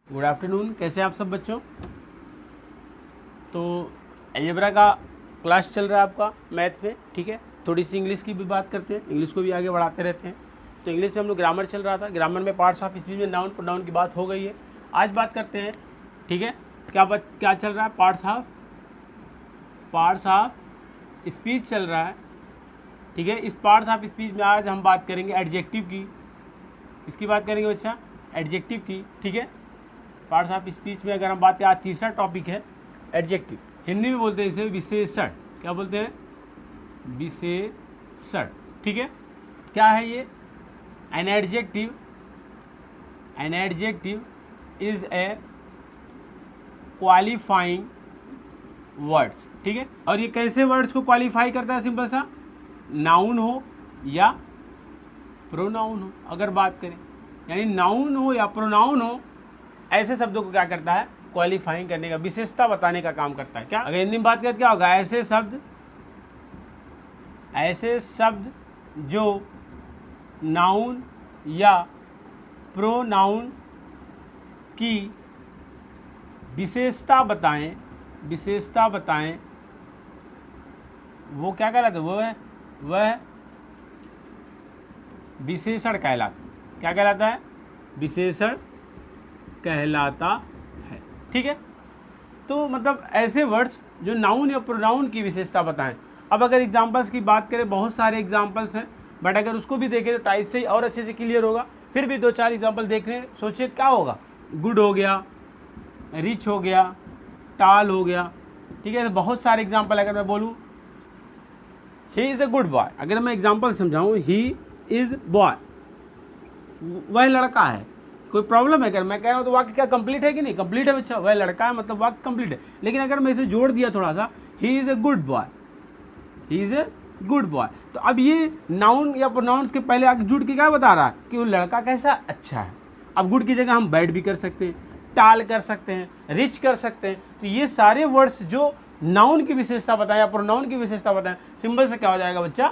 Good afternoon. कैसे हैं आप सब बच्चों? तो अलजेब्रा का क्लास चल रहा है आपका मैथ में, ठीक है। थोड़ी सी इंग्लिश की भी बात करते हैं, इंग्लिश को भी आगे बढ़ाते रहते हैं। तो इंग्लिश में हम लोग ग्रामर चल रहा था, ग्रामर में पार्ट्स ऑफ स्पीच में नाउन प्रोनाउन की बात हो गई है। आज बात करते हैं, ठीक है, क्या चल रहा है? पार्ट्स ऑफ स्पीच चल रहा है, ठीक है। इस पार्ट्स ऑफ स्पीच में आज हम बात करेंगे एडजेक्टिव की। इसकी बात करेंगे बच्चा, एडजेक्टिव की, ठीक है। पार्ट्स ऑफ स्पीच में अगर हम बात करें, आज तीसरा टॉपिक है एडजेक्टिव। हिंदी में बोलते हैं इसे विशेषण। क्या बोलते हैं? विशेषण, ठीक है। क्या है ये? An adjective is a qualifying words, ठीक है। और ये कैसे वर्ड्स को क्वालिफाई करता है? सिंपल सा, नाउन हो या प्रोनाउन हो। अगर बात करें यानी नाउन हो या प्रोनाउन हो, ऐसे शब्दों को क्या करता है? क्वालिफाइंग करने का, विशेषता बताने का काम करता है। क्या अगर हिंदी में बात करें क्या होगा? ऐसे शब्द जो नाउन या प्रोनाउन की विशेषता बताएं, वो क्या कहलाता है? वह विशेषण कहलाता है। क्या कहलाता है? विशेषण कहलाता है, ठीक है। तो मतलब ऐसे वर्ड्स जो नाउन या प्रोनाउन की विशेषता बताएं। अब अगर एग्जांपल्स की बात करें, बहुत सारे एग्जांपल्स हैं, बट अगर उसको भी देखें तो टाइप से ही और अच्छे से क्लियर होगा। फिर भी दो चार एग्जांपल देख रहे हैं, सोचिए क्या होगा। गुड हो गया, रिच हो गया, टाल हो गया, ठीक है। तो बहुत सारे एग्जाम्पल अगर मैं बोलूँ, he is a good boy, अगर मैं एग्जाम्पल समझाऊँ, ही इज़ बॉय, वह लड़का है। कोई प्रॉब्लम है? अगर मैं कह रहा हूँ तो वाक्य क्या कंप्लीट है कि नहीं? कंप्लीट है बच्चा, वह लड़का है मतलब वाक्य कंप्लीट है। लेकिन अगर मैं इसे जोड़ दिया थोड़ा सा, he is a good boy, तो अब ये नाउन या प्रोनाउन के पहले आगे जुड़ के क्या बता रहा है? कि वो लड़का कैसा अच्छा है। अब गुड की जगह हम बैड भी कर सकते हैं, टाल कर सकते हैं, रिच कर सकते हैं। तो ये सारे वर्ड्स जो नाउन की विशेषता बताएं या प्रोनाउन की विशेषता बताएं, सिंबल से क्या हो जाएगा बच्चा?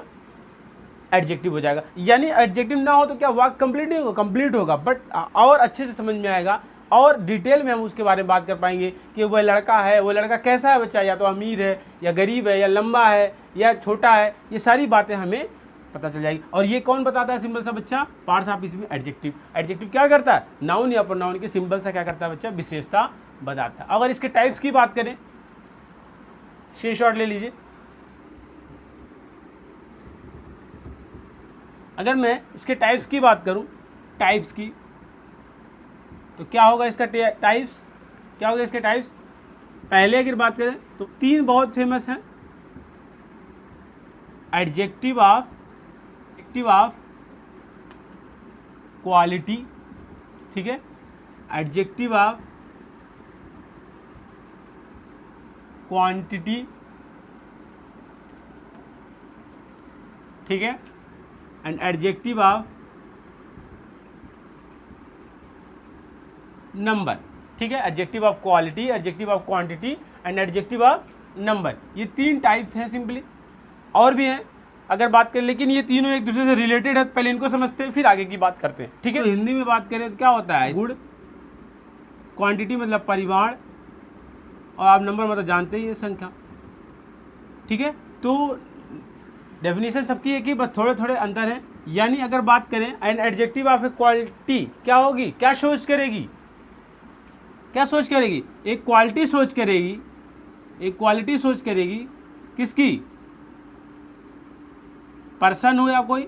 एडजेक्टिव हो जाएगा। यानी एडजेक्टिव ना हो तो क्या वाक्य कंप्लीट नहीं होगा? कंप्लीट होगा, बट और अच्छे से समझ में आएगा और डिटेल में हम उसके बारे में बात कर पाएंगे कि वह लड़का है, वो लड़का कैसा है बच्चा, या तो अमीर है या गरीब है या लंबा है या छोटा है। ये सारी बातें हमें पता चल जाएगी। और ये कौन बताता है? सिंबल सा बच्चा, पार्ट्स ऑफ स्पीच में एडजेक्टिव। एडजेक्टिव क्या करता है? नाउन या प्रोनाउन के सिंबल से क्या करता है बच्चा? विशेषता बताता है। अगर इसके टाइप्स की बात करें, स्क्रीनशॉट ले लीजिए। अगर मैं इसके टाइप्स की बात करूं, टाइप्स की, तो क्या होगा इसका टाइप्स? क्या होगा इसके टाइप्स? पहले अगर बात करें तो तीन बहुत फेमस हैं। एडजेक्टिव ऑफ क्वालिटी, ठीक है। एडजेक्टिव ऑफ क्वांटिटी, ठीक है। एंड एडजेक्टिव ऑफ नंबर, ठीक है। Adjective of quality, adjective of quantity and adjective of number, ये तीन टाइप्स हैं सिंपली। और भी हैं अगर बात करें, लेकिन ये तीनों एक दूसरे से रिलेटेड है। पहले इनको समझते हैं, फिर आगे की बात करते हैं, ठीक है। तो हिंदी में बात करें तो क्या होता है? गुड, क्वांटिटी मतलब परिमाण, और आप नंबर मतलब जानते ही है, संख्या, ठीक है। तो डेफिनेशन सबकी एक ही, बस थोड़े थोड़े अंतर हैं। यानी अगर बात करें an adjective of A quality क्या होगी? क्या सोच करेगी? एक क्वालिटी सोच करेगी, किसकी? पर्सन हो या कोई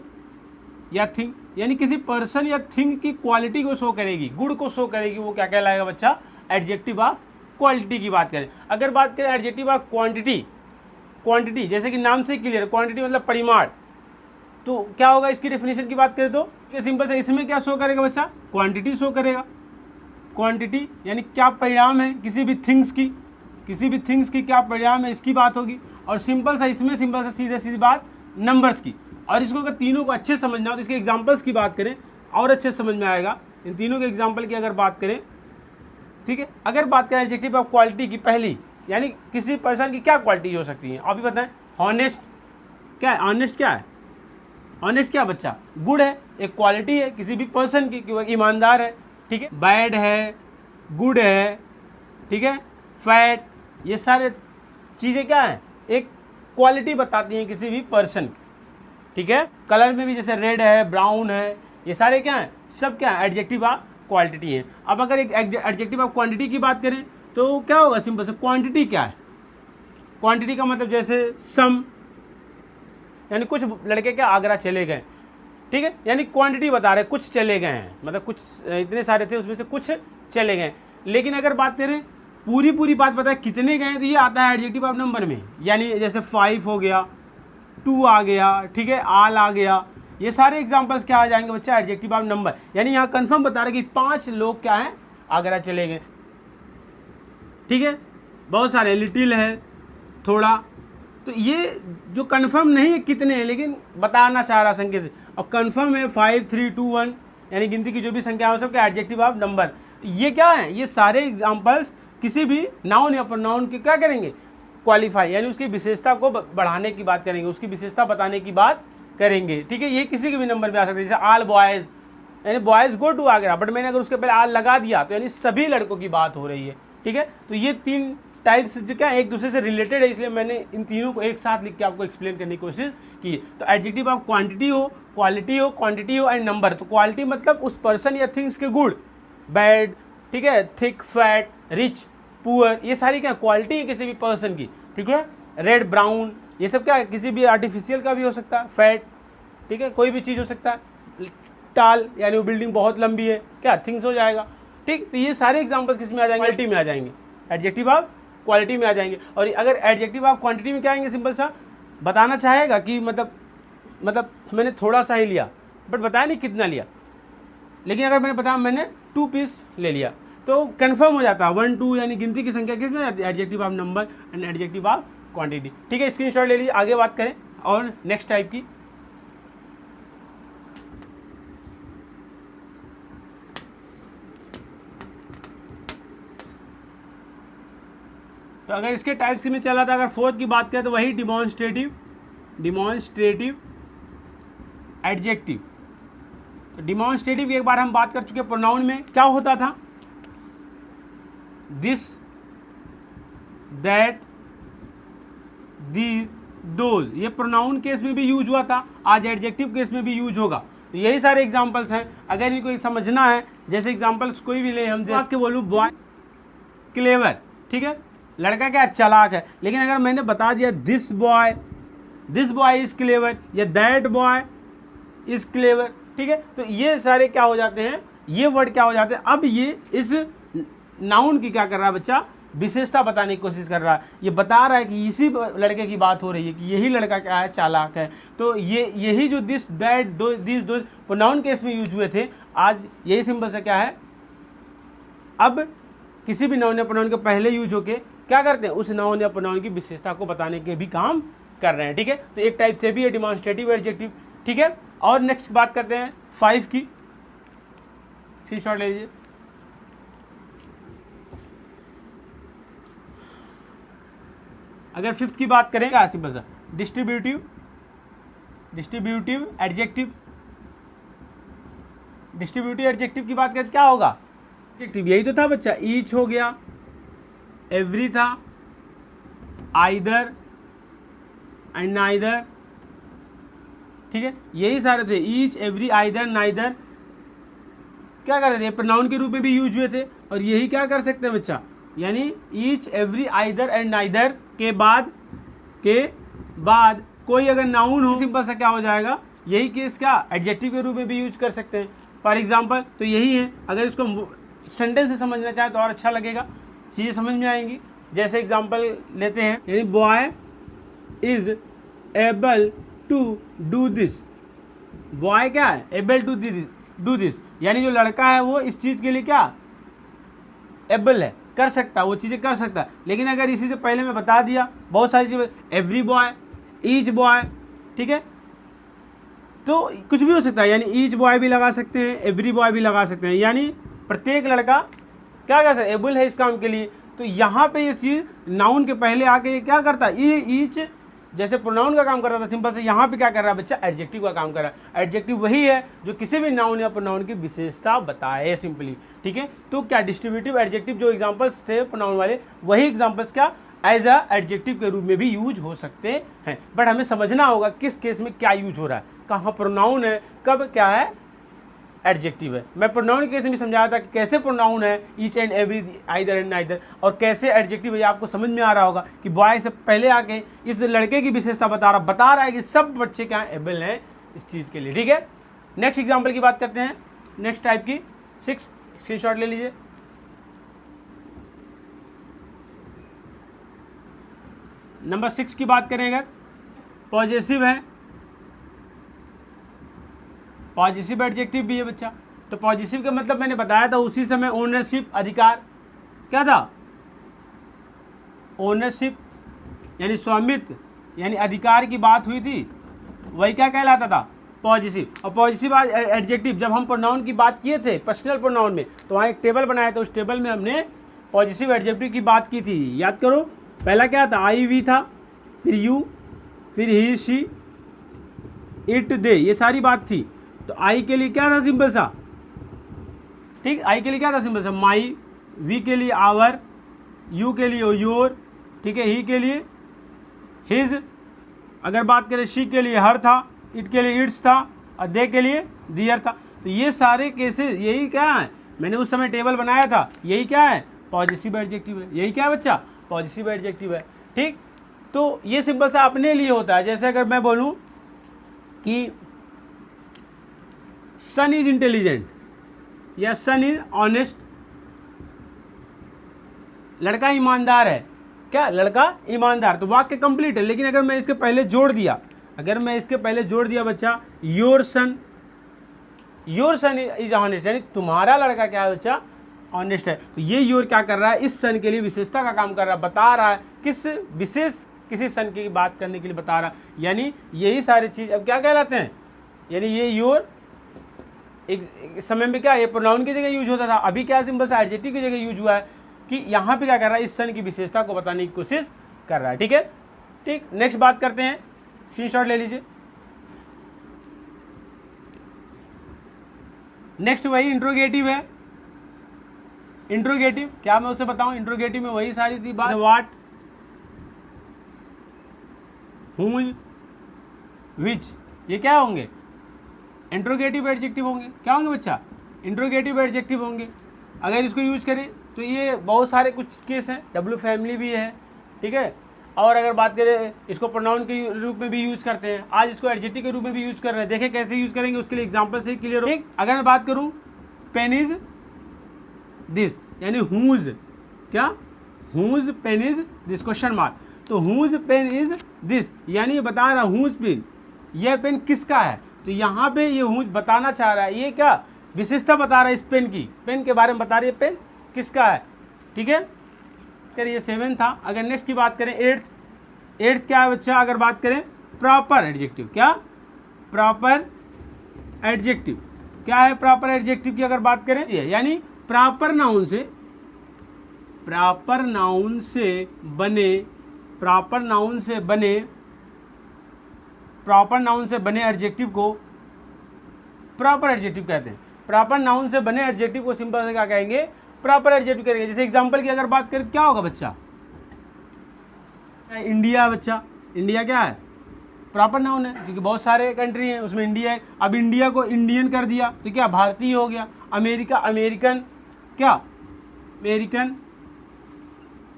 या थिंग, यानी किसी पर्सन या थिंग की क्वालिटी को शो करेगी, गुड को शो करेगी। वो क्या कहलाएगा बच्चा? एडजेक्टिव ऑफ क्वालिटी की बात करें। अगर बात करें एडजेक्टिव ऑफ क्वांटिटी, जैसे कि नाम से क्लियर, क्वांटिटी मतलब परिमाण, तो क्या होगा इसकी डेफिनेशन की बात करें तो? सिंपल से इसमें क्या शो करेगा बच्चा? क्वांटिटी शो करेगा। क्वांटिटी यानी क्या परिणाम है किसी भी थिंग्स की क्या परिणाम है, इसकी बात होगी। और सिंपल सा सीधी बात नंबर्स की। और इसको अगर तीनों को अच्छे समझना हो तो इसके एग्जांपल्स की बात करें और अच्छे समझ में आएगा। इन तीनों के एग्जांपल की अगर बात करें, ठीक है। अगर बात करें एडजेक्टिव ऑफ क्वालिटी की, पहली यानी किसी पर्सन की क्या क्वालिटी हो सकती है? अभी बताएं। हॉनेस्ट क्या है? ऑनेस्ट क्या है? ऑनेस्ट क्या बच्चा? गुड है, एक क्वालिटी है किसी भी पर्सन की कि वह ईमानदार है, ठीक है। बैड है, गुड है, ठीक है, फैट, ये सारे चीज़ें क्या हैं, एक क्वालिटी बताती हैं किसी भी पर्सन की, ठीक है। कलर में भी जैसे रेड है, ब्राउन है, ये सारे क्या हैं, सब क्या है, एडजेक्टिव ऑफ क्वालिटी हैं। अब अगर एक एडजेक्टिव ऑफ क्वांटिटी की बात करें तो क्या होगा, सिंपल से क्वांटिटी क्या है, क्वांटिटी का मतलब जैसे सम, यानी कुछ लड़के क्या आगरा चले गए, ठीक है, यानी क्वांटिटी बता रहे, कुछ चले गए हैं, मतलब कुछ इतने सारे थे उसमें से कुछ चले गए। लेकिन अगर बात करें पूरी बात बताए कितने गए, तो ये आता है एडजेक्टिव ऑफ नंबर में, यानी जैसे 5 हो गया, 2 आ गया, ठीक है, आल आ गया, ये सारे एग्जांपल्स क्या आ जाएंगे बच्चा, एडजेक्टिव ऑफ नंबर। यानी यहाँ कंफर्म बता रहे कि 5 लोग क्या हैं, आगरा चले गए, ठीक है। बहुत सारे, लिटिल है, थोड़ा, तो ये जो कंफर्म नहीं है कितने हैं, लेकिन बताना चाह रहा संख्या से, और कंफर्म है 5 3 2 1, यानी गिनती की जो भी संख्या हो सब क्या एडजेक्टिव ऑफ नंबर। ये क्या है, ये सारे एग्जांपल्स किसी भी नाउन या प्रोनाउन के क्या करेंगे, क्वालिफाई, यानी उसकी विशेषता को बढ़ाने की बात करेंगे, उसकी विशेषता बताने की बात करेंगे, ठीक है। ये किसी के भी नंबर में आ सकते हैं, जैसे आल बॉयज़, यानी boys go to Agra, but मैंने अगर उसके पहले आल लगा दिया तो यानी सभी लड़कों की बात हो रही है, ठीक है। तो ये 3 टाइप्स जो क्या एक दूसरे से रिलेटेड है, इसलिए मैंने इन तीनों को एक साथ लिख के आपको एक्सप्लेन करने की कोशिश की। तो एडजेक्टिव ऑफ क्वांटिटी हो, क्वालिटी हो, क्वांटिटी हो एंड नंबर। तो क्वालिटी मतलब उस पर्सन या थिंग्स के गुड, बैड, ठीक है, थिक, फैट, रिच, पुअर, ये सारी क्या क्वालिटी है किसी भी पर्सन की, ठीक है। रेड, ब्राउन, ये सब क्या है, किसी भी आर्टिफिशियल का भी हो सकता है, फैट, ठीक है, कोई भी चीज़ हो सकता है, टाल यानी वो बिल्डिंग बहुत लंबी है, क्या थिंग्स हो जाएगा, ठीक। तो ये सारे एग्जांपल्स किस में आ जाएंगे, क्वालिटी में आ जाएंगे, एडजेक्टिव ऑफ क्वालिटी में आ जाएंगे। और अगर एडजेक्टिव ऑफ क्वांटिटी में क्या आएंगे, सिंपल सा बताना चाहेगा कि मतलब मैंने थोड़ा सा ही लिया, बट बताया नहीं कितना लिया, लेकिन अगर मैंने बताया मैंने 2 पीस ले लिया तो कंफर्म हो जाता है 1 2, यानी गिनती की संख्या किस में, adjective of number and adjective of quantity, ठीक है। स्क्रीनशॉट ले लीजिए, आगे बात करें और नेक्स्ट टाइप की। तो अगर इसके टाइप्स में चला था, अगर फोर्थ की बात करें तो वही डिमॉन्स्ट्रेटिव एडजेक्टिव। तो डिमॉन्स्ट्रेटिव की एक बार हम बात कर चुके हैं, प्रोनाउन में क्या होता था, दिस, दैट, दीज, दोज, ये प्रोनाउन केस में भी यूज हुआ था, आज एडजेक्टिव केस में भी यूज होगा। तो यही सारे एग्जांपल्स हैं, अगर इनको समझना है, जैसे एग्जांपल्स कोई भी ले, हम जैसे बोलूँ बॉय क्लेवर, ठीक है, लड़का क्या चालाक है, लेकिन अगर मैंने बता दिया दिस बॉय इज क्लेवर या दैट बॉय इज क्लेवर, ठीक है, तो ये सारे क्या हो जाते हैं, ये वर्ड क्या हो जाते हैं, अब ये इस नाउन की क्या कर रहा है बच्चा, विशेषता बताने की कोशिश कर रहा है, ये बता रहा है कि इसी लड़के की बात हो रही है कि यही लड़का क्या है, चालाक है। तो ये यही जो दिस, दैट, दिस, दो प्रोनाउन केस में यूज हुए थे, आज यही सिंबल से क्या है, अब किसी भी नाउन या प्रोनाउन के पहले यूज होके क्या करते हैं, उस नाउन या प्रोनाउन की विशेषता को बताने के भी काम कर रहे हैं, ठीक है। तो एक टाइप से भी है डिमॉन्स्ट्रेटिव एडजेक्टिव, ठीक है। और नेक्स्ट बात करते हैं 5 की, स्क्रीनशॉट ले लीजिए। अगर 5th की बात करें, क्या सिंपल सा डिस्ट्रीब्यूटिव एडजेक्टिव। डिस्ट्रीब्यूटिव एडजेक्टिव की बात करें क्या होगा, एडजेक्टिव यही तो था बच्चा, ईच हो गया, एवरी था, आइदर एंड नाइदर, ठीक है, यही सारे थे, ईच, एवरी, आइदर, नाइदर, क्या करते थे, प्रोनाउन के रूप में भी यूज हुए थे। और यही क्या कर सकते हैं बच्चा, यानी each, every, either and neither के बाद कोई अगर नाउन हो, सिंपल सा क्या हो जाएगा, यही केस क्या एडजेक्टिव के रूप में भी यूज कर सकते हैं। फॉर एग्जाम्पल तो यही है, अगर इसको सेंटेंस से समझना चाहे तो और अच्छा लगेगा, चीज़ें समझ में आएंगी। जैसे एग्जाम्पल लेते हैं, यानी boy is able to do this, boy क्या है, एबल टू डू दिस, यानी जो लड़का है वो इस चीज़ के लिए क्या एबल है, कर सकता है, वो चीज़ें कर सकता है। लेकिन अगर इसी से पहले मैं बता दिया बहुत सारी चीज़ें, एवरी बॉय, ईच बॉय, ठीक है, तो कुछ भी हो सकता है, यानी ईच बॉय भी लगा सकते हैं, एवरी बॉय भी लगा सकते हैं, यानी प्रत्येक लड़का क्या कर सकता है, एबल है इस काम के लिए। तो यहाँ पे ये चीज़ नाउन के पहले आके ये क्या करता है, ये ईच जैसे प्रोनाउन का काम कर रहा था सिंपल से, यहाँ पे क्या कर रहा है बच्चा, एडजेक्टिव का काम कर रहा है। एडजेक्टिव वही है जो किसी भी नाउन या प्रोनाउन की विशेषता बताए सिंपली, ठीक है। तो क्या डिस्ट्रीब्यूटिव एडजेक्टिव जो एग्जांपल्स थे प्रोनाउन वाले, वही एग्जांपल्स क्या एज अ एडजेक्टिव के रूप में भी यूज हो सकते हैं। बट हमें समझना होगा किस केस में क्या यूज हो रहा है, कहाँ प्रोनाउन है, कब क्या है एडजेक्टिव है। मैं प्रोनाउन के केस में समझाया था कि कैसे प्रोनाउन है each and every, either and neither, और कैसे एडजेक्टिव है। आपको समझ में आ रहा होगा कि बॉय से पहले आके इस लड़के की विशेषता बता रहा है कि सब बच्चे क्या एबल हैं इस चीज़ के लिए, ठीक है। नेक्स्ट एग्जाम्पल की बात करते हैं, नेक्स्ट टाइप की 6, स्क्रीनशॉट ले लीजिए। नंबर 6 की बात करें अगर, पॉजेसिव है, पॉजिटिव एडजेक्टिव भी है बच्चा। तो पॉजिटिव का मतलब मैंने बताया था उसी समय, ओनरशिप, अधिकार, क्या था, ओनरशिप यानी स्वामित्व यानी अधिकार की बात हुई थी, वही क्या कहलाता था, पॉजिटिव। और पॉजिटिव एडजेक्टिव जब हम प्रोनाउन की बात किए थे पर्सनल प्रोनाउन में, तो वहाँ एक टेबल बनाया था, उस टेबल में हमने पॉजिटिव एडजेक्टिव की बात की थी। याद करो, पहला क्या था, आई वी था, फिर यू, फिर ही शी, इट दे, ये सारी बात थी। तो आई के लिए क्या था, सिंपल सा, ठीक, आई के लिए क्या था, सिंपल सा माई, वी के लिए आवर, यू के लिए योर, ठीक है, ही के लिए हिज, अगर बात करें शी के लिए हर था, इट के लिए इट्स था, और दे के लिए दियर था। तो ये सारे केसेस, यही क्या है, मैंने उस समय टेबल बनाया था, यही क्या है, पॉजिटिव एडजेक्टिव है। यही क्या है बच्चा, पॉजिटिव एडजेक्टिव है, ठीक। तो ये सिंपल सा अपने लिए होता है। जैसे अगर मैं बोलूं कि सन इज इंटेलिजेंट या सन इज ऑनेस्ट, लड़का ईमानदार है, क्या, लड़का ईमानदार, तो वाक्य कंप्लीट है। लेकिन अगर मैं इसके पहले जोड़ दिया, अगर मैं इसके पहले जोड़ दिया बच्चा योर सन इज ऑनेस्ट, यानी तुम्हारा लड़का क्या है बच्चा, ऑनेस्ट है। तो ये योर क्या कर रहा है, इस सन के लिए विशेषता का काम कर रहा है, बता रहा है किस विशेष किसी सन की बात करने के लिए बता रहा है। यानी यही सारी चीज अब क्या कहलाते हैं, यानी ये योर एक समय में क्या, ये प्रोनाउन की जगह यूज होता था, अभी क्या सिंपल सा एडजेक्टिव की जगह यूज हुआ है कि यहाँ पे क्या कर रहा है, इस सन की विशेषता को बताने की कोशिश कर रहा है, ठीक है। ठीक, नेक्स्ट बात करते हैं, स्क्रीनशॉट ले लीजिए। नेक्स्ट वही इंट्रोगेटिव है। इंट्रोगेटिव क्या मैं उसे बताऊं, इंट्रोगेटिव में वही सारी थी बात, व्हाट, हुज, विच, ये क्या होंगे, इंट्रोगेटिव एडजेक्टिव होंगे। क्या होंगे बच्चा, इंट्रोगेटिव एडजेक्टिव होंगे। अगर इसको यूज करें तो ये बहुत सारे कुछ केस हैं, डब्ल्यू फैमिली भी है, ठीक है। और अगर बात करें इसको प्रोनाउन के रूप में भी यूज करते हैं, आज इसको एडजेक्टिव के रूप में भी यूज कर रहे हैं। देखें कैसे यूज करेंगे, उसके लिए एग्जांपल से क्लियर हो। ठीक, अगर मैं बात करूं पेन इज दिस, यानी हुज, क्या, whose pen is this, question mark. तो हुज पेन इज दिस, यानी ये बता रहा हुज पेन, यह पेन किसका है। तो यहाँ पे ये हुज बताना चाह रहा है, ये क्या विशेषता बता रहा है इस पेन की, पेन के बारे में बता रही है, पेन किसका है, ठीक है। ये 7 था। अगर नेक्स्ट की बात करें एट्थ क्या है बच्चा, अगर बात करें प्रॉपर एडजेक्टिव, क्या, प्रॉपर एडजेक्टिव क्या है, प्रॉपर एडजेक्टिव की अगर बात करें, यानी प्रॉपर नाउन से बने एडजेक्टिव को प्रॉपर एडजेक्टिव कहते हैं। प्रॉपर नाउन से बने एडजेक्टिव को सिंपल से क्या कहेंगे, प्रॉपर एडजेक्टिव करेंगे। जैसे एग्जांपल की अगर बात करें क्या होगा बच्चा, इंडिया, बच्चा इंडिया क्या है, प्रॉपर नाउन है, क्योंकि बहुत सारे कंट्री हैं उसमें इंडिया है। अब इंडिया को इंडियन कर दिया तो क्या भारतीय हो गया। अमेरिका अमेरिकन, क्या अमेरिकन,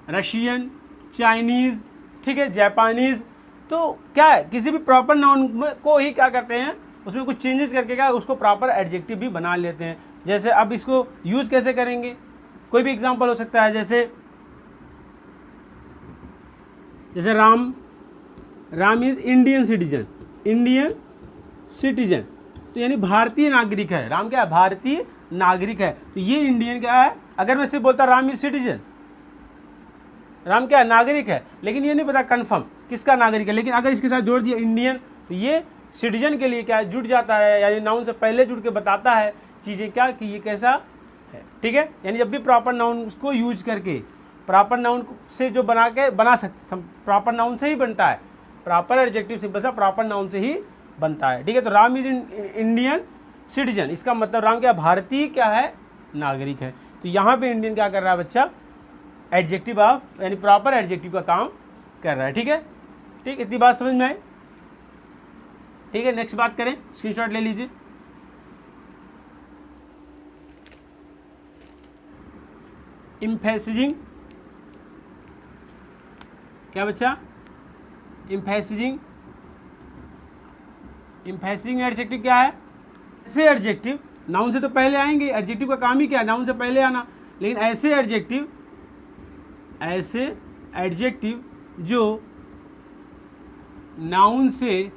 रशियन, चाइनीज़, ठीक है, जापानीज़। तो क्या है, किसी भी प्रॉपर नाउन को ही क्या करते हैं, उसमें कुछ चेंजेस करके क्या उसको प्रॉपर एडजेक्टिव भी बना लेते हैं। जैसे अब इसको यूज़ कैसे करेंगे, कोई भी एग्जांपल हो सकता है, जैसे राम इज इंडियन सिटीजन, तो यानी भारतीय नागरिक है। राम क्या है, भारतीय नागरिक है। तो ये इंडियन क्या है, अगर मैं सिर्फ बोलता राम इज सिटीजन, राम क्या है, नागरिक है, लेकिन ये नहीं पता कन्फर्म किसका नागरिक है। लेकिन अगर इसके साथ जोड़ दिया इंडियन, तो ये सिटीजन के लिए क्या जुड़ जाता है, यानी नाउन से पहले जुड़ के बताता है चीज़ें क्या कि ये कैसा है, ठीक है। यानी जब भी प्रॉपर नाउन को यूज करके, प्रॉपर नाउन से जो बना सकते, प्रॉपर नाउन से ही बनता है, प्रॉपर एडजेक्टिव सिंपल सा प्रॉपर नाउन से ही बनता है, ठीक है। तो राम इज इंडियन सिटीजन, इसका मतलब राम क्या भारतीय क्या है, नागरिक है। तो यहाँ पे इंडियन क्या कर रहा है बच्चा, एडजेक्टिव ऑफ यानी प्रॉपर एडजेक्टिव का काम कर रहा है, ठीक है। ठीक, इतनी बात समझ में आई, ठीक है। नेक्स्ट बात करें, स्क्रीनशॉट ले लीजिए। एम्फेसिजिंग क्या बच्चा, एम्फेसिजिंग एडजेक्टिव क्या है, ऐसे एडजेक्टिव नाउन से तो पहले आएंगे, एडजेक्टिव का काम ही क्या है, नाउन से पहले आना। लेकिन ऐसे एडजेक्टिव जो नाउन से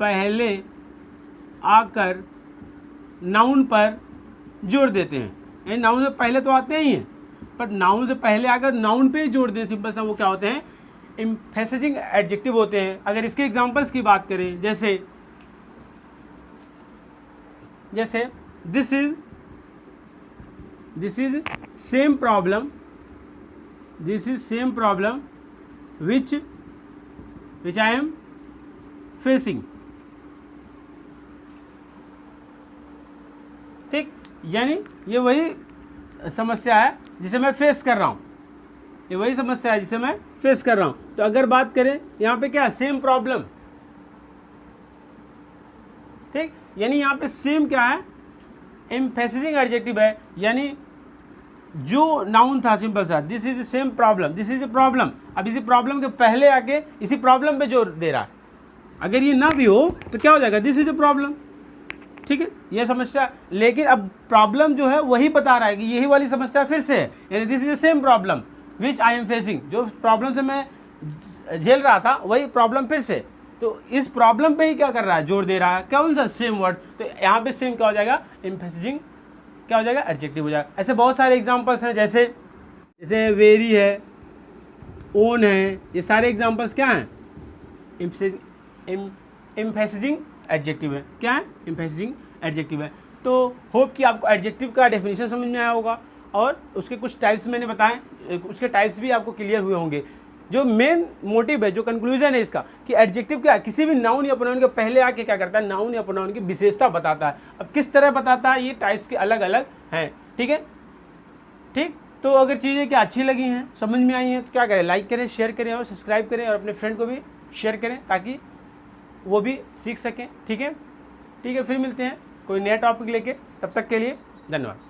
पहले आकर नाउन पर जोर देते हैं, यानी नाउन से पहले तो आते ही हैं पर नाउन से पहले आकर नाउन पे जोड़ दें, सिंपल सा, वो क्या होते हैं, एम्फेसिजिंग एडजेक्टिव होते हैं। अगर इसके एग्जांपल्स की बात करें, जैसे this is same problem which I am facing, ठीक, यानी ये वही समस्या है जिसे मैं फेस कर रहा हूँ, ये वही समस्या है जिसे मैं फेस कर रहा हूँ। तो अगर बात करें यहाँ पे क्या, सेम प्रॉब्लम, ठीक, यानी यहाँ पे सेम क्या है, एम्फेसिजिंग एडजेक्टिव है, यानी जो नाउन था सिंपल सा, this is same problem, this is a problem, अब इसी प्रॉब्लम के पहले आके इसी प्रॉब्लम पे जोर दे रहा है। अगर ये ना भी हो तो क्या हो जाएगा, दिस इज ए प्रॉब्लम, ठीक है, ये समस्या। लेकिन अब प्रॉब्लम जो है वही बता रहा है कि यही वाली समस्या फिर से है, यानी this is the same problem which I am facing, जो प्रॉब्लम से मैं झेल रहा था वही प्रॉब्लम फिर से, तो इस प्रॉब्लम पे ही क्या कर रहा है, जोर दे रहा है, कौन सा, सेम वर्ड। तो यहाँ पे सेम क्या हो जाएगा, एम्फेसिजिंग क्या हो जाएगा, एडजेक्टिव हो जाएगा। ऐसे बहुत सारे एग्जाम्पल्स हैं, जैसे वेरी है, ओन है, ये सारे एग्जाम्पल्स क्या हैं, एम्फेसिजिंग एडजेक्टिव है, क्या है, एम्फेसिजिंग एडजेक्टिव है। तो होप कि आपको एडजेक्टिव का डेफिनेशन समझ में आया होगा और उसके कुछ टाइप्स मैंने बताए, उसके टाइप्स भी आपको क्लियर हुए होंगे। जो मेन मोटिव है, जो कंक्लूजन है इसका, कि एडजेक्टिव क्या, किसी भी नाउन या प्रोनाउन के पहले आके क्या करता है, नाउन या प्रोनाउन की विशेषता बताता है। अब किस तरह बताता है, ये टाइप्स के अलग अलग हैं, ठीक है। ठीक, तो अगर चीज़ें क्या अच्छी लगी हैं, समझ में आई हैं, तो क्या करें, लाइक करें, शेयर करें और सब्सक्राइब करें और अपने फ्रेंड को भी शेयर करें ताकि वो भी सीख सकें, ठीक है। ठीक है, फिर मिलते हैं कोई नया टॉपिक लेके, तब तक के लिए धन्यवाद।